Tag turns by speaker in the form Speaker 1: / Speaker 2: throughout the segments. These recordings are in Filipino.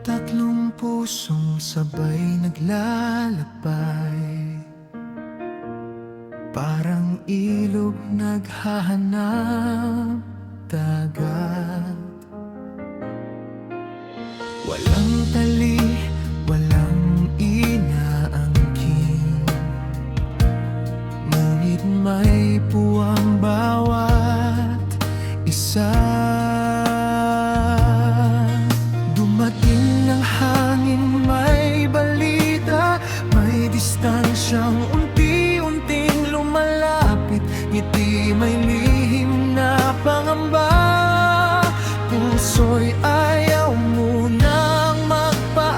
Speaker 1: Tatlong pusong sabay naglalakbay, parang ilog naghahanap dagat. Walang tali, walang inaangkin, ngunit may puwang bawat isa. Dumating ng hangin, may balita, may distansyang unti-unting lumalapit. Ngiti may lihim na pangamba, puso'y ayaw munang magpaalam.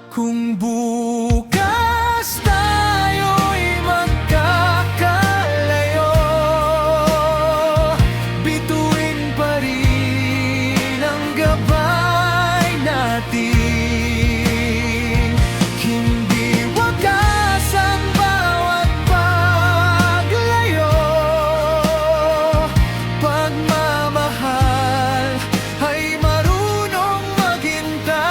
Speaker 1: Kung bukas tayo'y magkakalayo, bituin pa rin ang gabay natin. Hindi wagas ang bawat paglayo, pagmamahal ay marunong maghintay.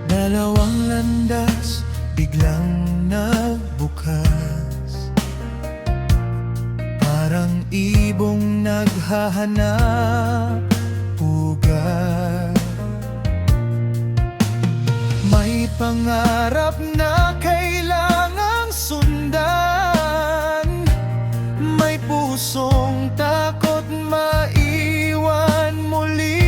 Speaker 1: Dalawang landas biglang nagbukas, parang ibong naghahanap ugat. May pangarap na kailangang sundan, may pusong takot maiwan muli.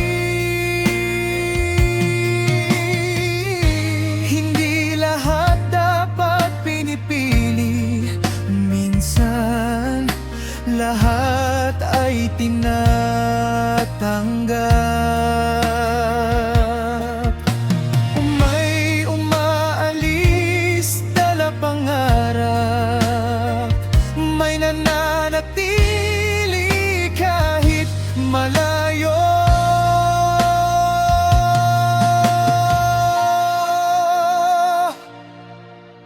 Speaker 1: Hindi lahat dapat pinipili, minsan lahat ay tinatanggap. May umaalis, dala pangarap, may nananatili kahit malayo.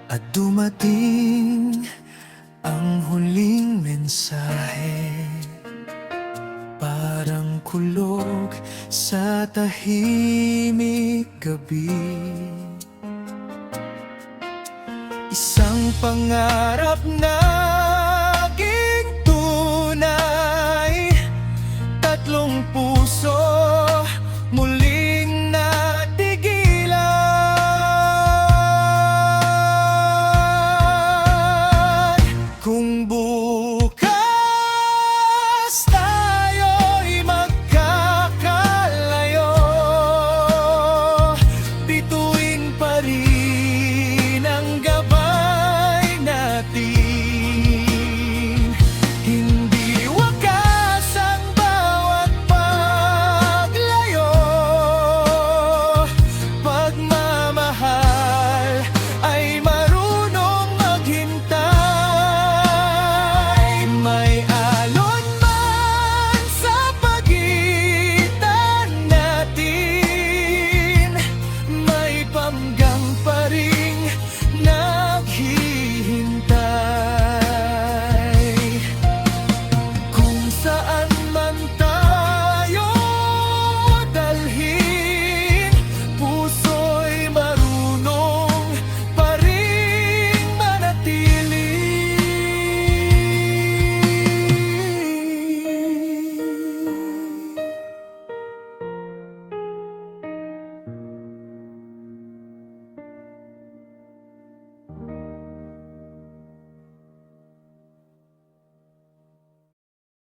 Speaker 1: At dumating ang huling mensahe, parang kulog sa tahimik gabi. Isang pangarap na